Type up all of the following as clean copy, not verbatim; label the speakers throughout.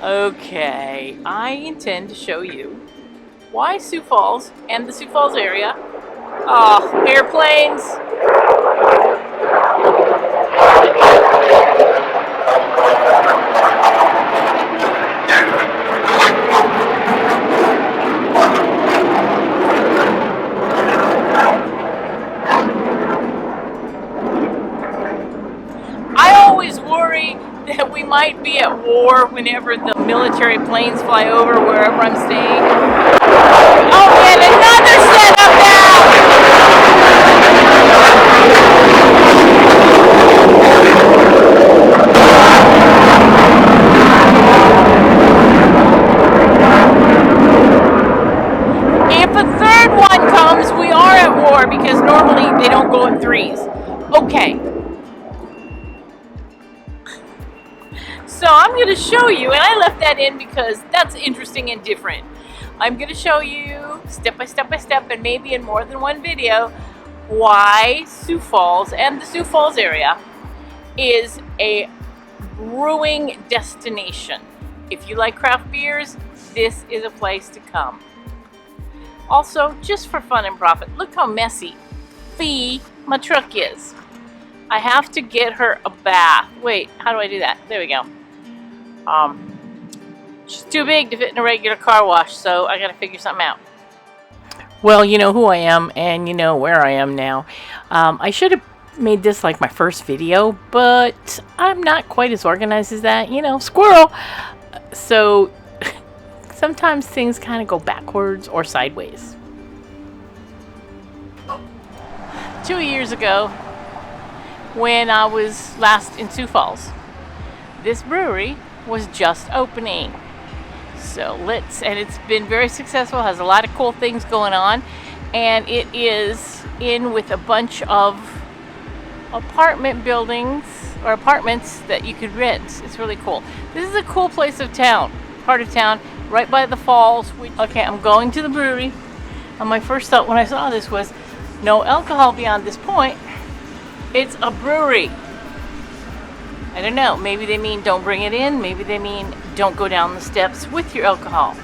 Speaker 1: Okay, I intend to show you why Sioux Falls and the Sioux Falls area. Oh, airplanes! I always worry that we might be at war whenever the military planes fly over wherever I'm staying. Oh man, another setup now! If a third one comes, we are at war because normally they don't go in threes. Okay. So I'm going to show you, and I left that in because that's interesting and different. I'm going to show you step by step by step, and maybe in more than one video, why Sioux Falls and the Sioux Falls area is a brewing destination. If you like craft beers, this is a place to come. Also, just for fun and profit, look how messy my truck is. I have to get her a bath. Wait, how do I do that? There we go. She's too big to fit in a regular car wash, so I gotta figure something out. Well, you know who I am, and you know where I am now. I should have made this like my first video, but I'm not quite as organized as that. You know, squirrel. So sometimes things kind of go backwards or sideways. 2 years ago, when I was last in Sioux Falls, this brewery was just opening. So and it's been very successful, has a lot of cool things going on, and it is in with a bunch of apartment buildings or apartments that you could rent. It's really cool. This is a cool part of town, right by the falls. Okay, I'm going to the brewery, and my first thought when I saw this was, no alcohol beyond this point. It's a brewery. I don't know, maybe they mean don't bring it in, maybe they mean don't go down the steps with your alcohol.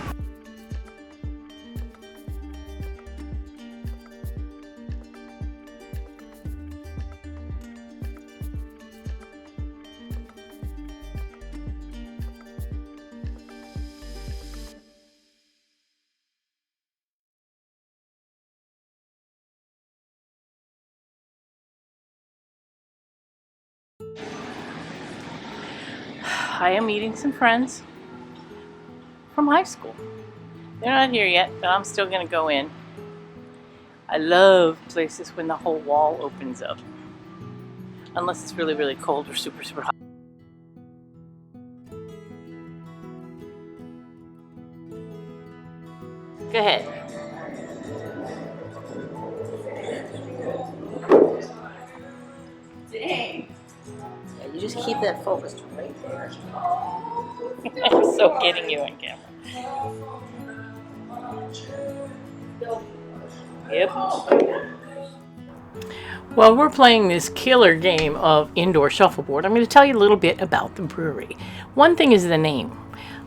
Speaker 1: I am meeting some friends from high school. They're not here yet, but I'm still going to go in. I love places when the whole wall opens up. Unless it's really, really cold or super, super hot. Go ahead.
Speaker 2: Dang. Yeah, you just keep that focused right there.
Speaker 1: I'm so getting you on camera. Yep. Well, we're playing this killer game of indoor shuffleboard. I'm going to tell you a little bit about the brewery. One thing is the name.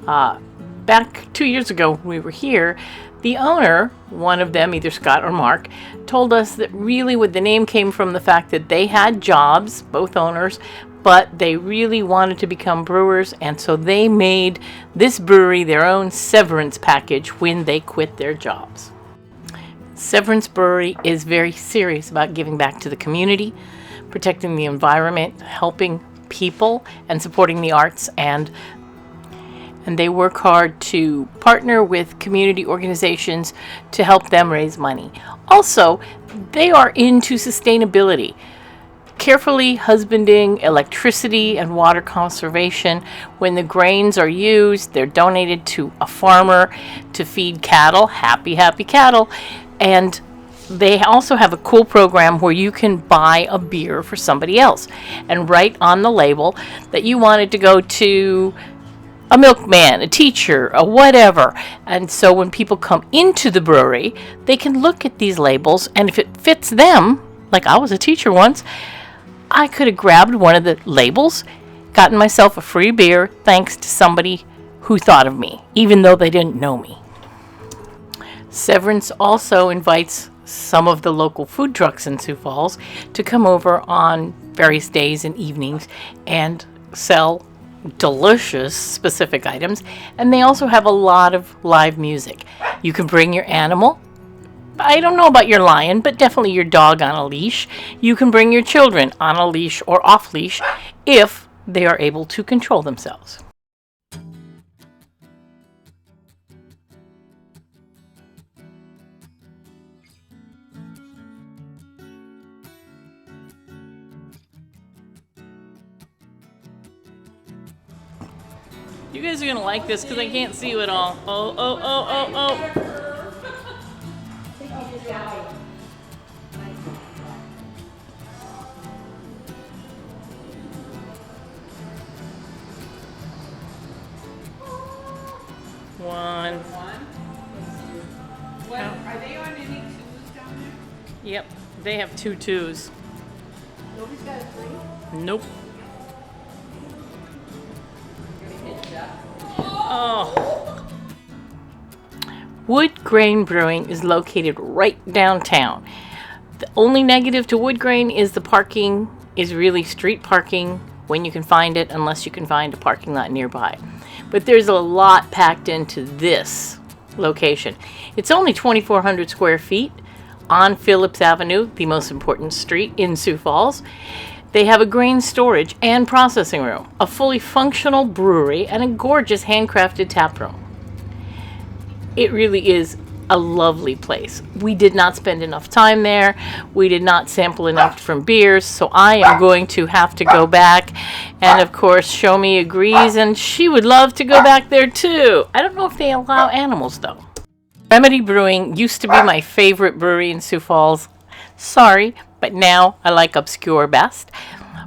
Speaker 1: Back 2 years ago when we were here, the owner, one of them, either Scott or Mark, told us that really what the name came from the fact that they had jobs, both owners, but they really wanted to become brewers, and so they made this brewery their own Severance package when they quit their jobs. Severance Brewery is very serious about giving back to the community, protecting the environment, helping people, and supporting the arts, and they work hard to partner with community organizations to help them raise money. Also, they are into sustainability, carefully husbanding electricity and water conservation. When the grains are used, they're donated to a farmer to feed cattle, happy cattle. And they also have a cool program where you can buy a beer for somebody else and write on the label that you wanted to go to a milkman, a teacher, a whatever. And so when people come into the brewery, they can look at these labels, and if it fits them, like I was a teacher once, I could have grabbed one of the labels, gotten myself a free beer thanks to somebody who thought of me, even though they didn't know me. Severance also invites some of the local food trucks in Sioux Falls to come over on various days and evenings and sell delicious specific items. And they also have a lot of live music. You can bring your animal. I don't know about your lion, but definitely your dog on a leash. You can bring your children on a leash or off leash if they are able to control themselves. You guys are gonna like this because I can't see you at all. Oh, oh, oh, oh, oh. One.
Speaker 3: What, are they on any twos down there?
Speaker 1: Yep, they have 2 twos.
Speaker 3: Nobody's got a 3?
Speaker 1: Nope. Oh. Wood Grain Brewing is located right downtown. The only negative to Wood Grain is the parking is really street parking when you can find it, unless you can find a parking lot nearby. But there's a lot packed into this location. It's only 2,400 square feet on Phillips Avenue, the most important street in Sioux Falls. They have a grain storage and processing room, a fully functional brewery, and a gorgeous handcrafted tap room. It really is a lovely place. We did not spend enough time there. We did not sample enough from beers, so I am going to have to go back. And of course, Shomi agrees, and she would love to go back there too. I don't know if they allow animals though. Remedy Brewing used to be my favorite brewery in Sioux Falls. Sorry, but now I like Obscure best.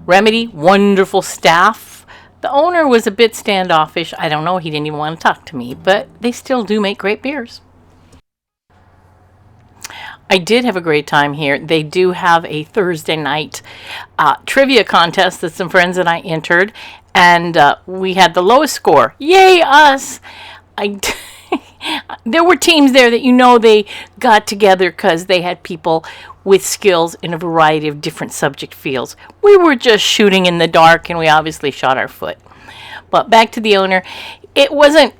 Speaker 1: Remedy, wonderful staff. The owner was a bit standoffish. I don't know, he didn't even want to talk to me, but they still do make great beers. I did have a great time here. They do have a Thursday night trivia contest that some friends and I entered, and we had the lowest score. Yay, us! There were teams there that they got together because they had people with skills in a variety of different subject fields. We were just shooting in the dark, and we obviously shot our foot. But back to the owner. It wasn't...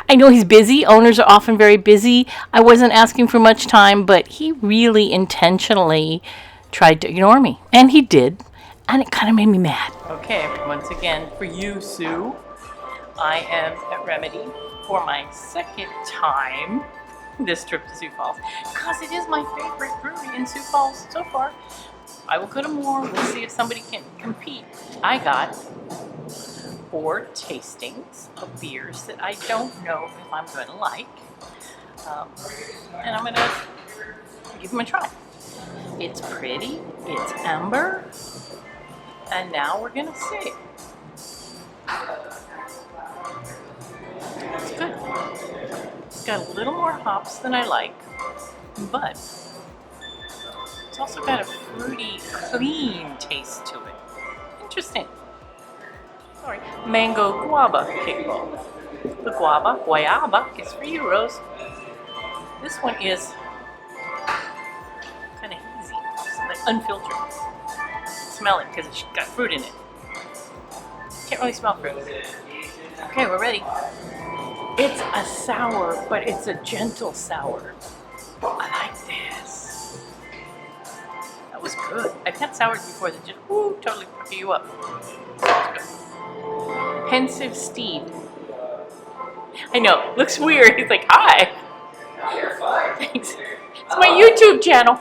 Speaker 1: I know he's busy. Owners are often very busy. I wasn't asking for much time, but he really intentionally tried to ignore me. And he did. And it kind of made me mad. Okay, once again, for you, Sue, I am at Remedy for my second time this trip to Sioux Falls, because it is my favorite brewery in Sioux Falls so far. I will go to more. We'll see if somebody can compete. I got 4 tastings of beers that I don't know if I'm going to like, and I'm going to give them a try. It's pretty, it's amber, and now we're going to see. It's good. It's got a little more hops than I like, but it's also got a fruity, clean taste to it. Interesting. Sorry. Mango guava kickball. The guayaba is for you, Rose. This one is kind of hazy, like unfiltered. Smell it because it's got fruit in it. Can't really smell fruit. Okay, we're ready. It's a sour, but it's a gentle sour. I like this. That was good. I've had sours before that just totally fuck you up. Pensive Steed. I know, looks weird. He's like, hi.
Speaker 4: You're fine.
Speaker 1: Thanks. It's my YouTube channel.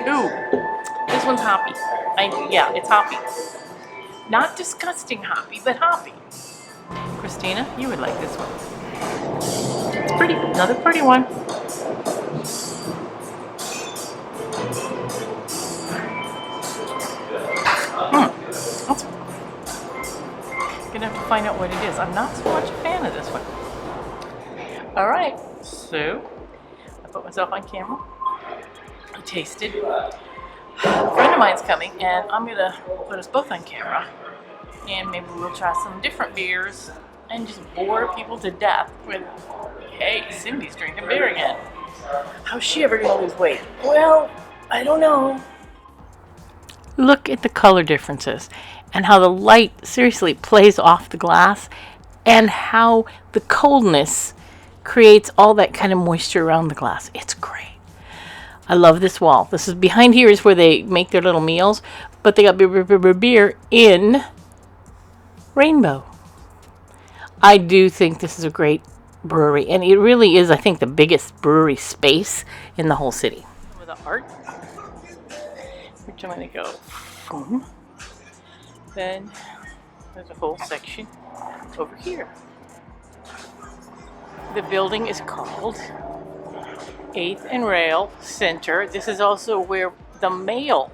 Speaker 1: Ooh, this one's hoppy. Yeah, it's hoppy. Not disgusting hoppy, but hoppy. Christina, you would like this one. It's pretty. Another pretty one. That's gonna have to find out what it is. I'm not so much a fan of this one. All right, so I put myself on camera. I tasted. A friend of mine's coming, and I'm gonna put us both on camera, and maybe we'll try some different beers and just bore people to death with, hey, Cindy's drinking beer again. How's she ever gonna lose weight? Well, I don't know. Look at the color differences and how the light seriously plays off the glass and how the coldness creates all that kind of moisture around the glass. It's great. I love this wall. This is behind here is where they make their little meals, but they got beer in rainbow. I do think this is a great brewery, and it really is, I think, the biggest brewery space in the whole city. Some of the art, which I'm going to go boom. Then there's a whole section over here. The building is called 8th and Rail Center. This is also where the mail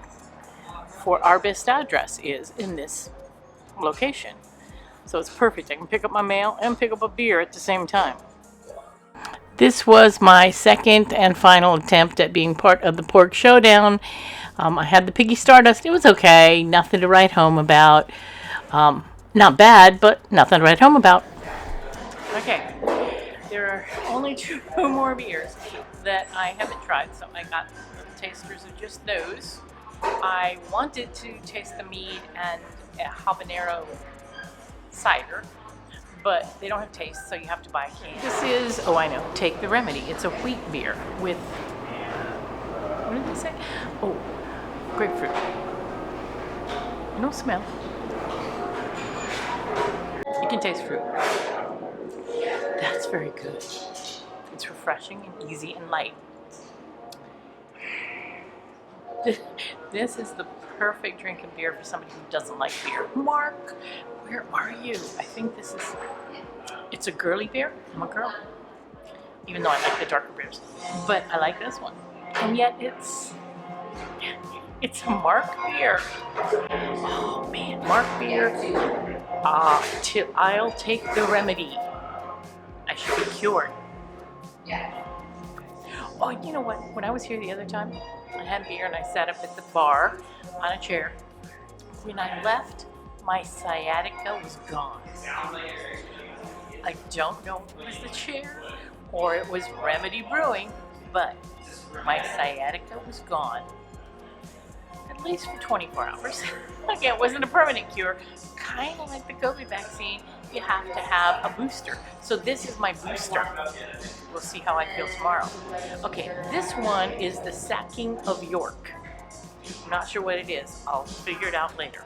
Speaker 1: for our best address is in this location. So it's perfect. I can pick up my mail and pick up a beer at the same time. This was my second and final attempt at being part of the Pork Showdown. I had the Piggy Stardust. It was okay. Nothing to write home about. Not bad, but nothing to write home about. Okay. There are only 2 more beers that I haven't tried, so I got little tasters of just those. I wanted to taste the mead and a habanero cider, but they don't have taste, so you have to buy a can. This is, oh I know, Take the Remedy. It's a wheat beer with, what did they say? Oh, grapefruit. No smell. You can taste fruit. That's very good. It's refreshing and easy and light. This is the perfect drinking beer for somebody who doesn't like beer. Mark, where are you? I think this is, it's a girly beer. I'm a girl. Even though I like the darker beers. But I like this one. And yet it's a Mark beer. Oh man, Mark beer. I'll take the remedy. I should be cured. Oh, you know what? When I was here the other time, I had beer and I sat up at the bar on a chair. When I left, my sciatica was gone. I don't know if it was the chair or it was Remedy Brewing, but my sciatica was gone. At least for 24 hours. Okay, it wasn't a permanent cure. Kind of like the COVID vaccine, you have to have a booster. So this is my booster. We'll see how I feel tomorrow. Okay, this one is the Sacking of York. I'm not sure what it is. I'll figure it out later.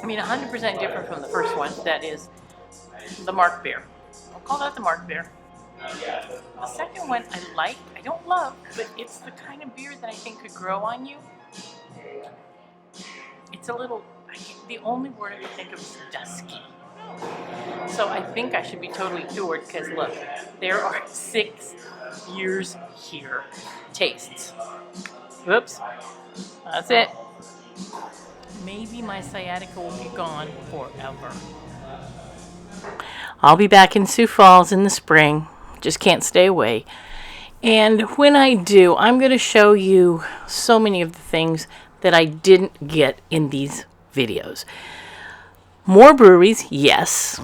Speaker 1: I mean, 100% different from the first one. That is the Mark beer. I'll call that the Mark beer. The second one I like, I don't love, but it's the kind of beer that I think could grow on you. It's a little, the only word I can think of is dusky. So I think I should be totally cured because look, there are 6 years here. Tastes. Whoops. That's it. Maybe my sciatica will be gone forever. I'll be back in Sioux Falls in the spring. Just can't stay away. And when I do, I'm going to show you so many of the things that I didn't get in these videos. More breweries, yes.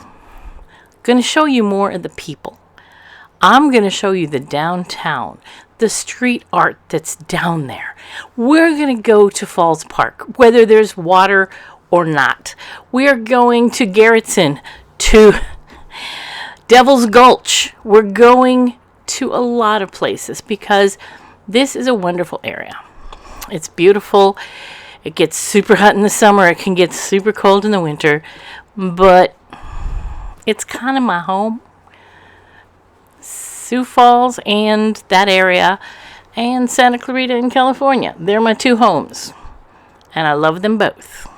Speaker 1: Going to show you more of the people. I'm going to show you the downtown, the street art that's down there. We're going to go to Falls Park, whether there's water or not. We are going to Garrettson, to Devil's Gulch. We're going to a lot of places because this is a wonderful area. It's beautiful. It gets super hot in the summer. It can get super cold in the winter, but it's kind of my home. Sioux Falls and that area, and Santa Clarita in California. They're my 2 homes, and I love them both.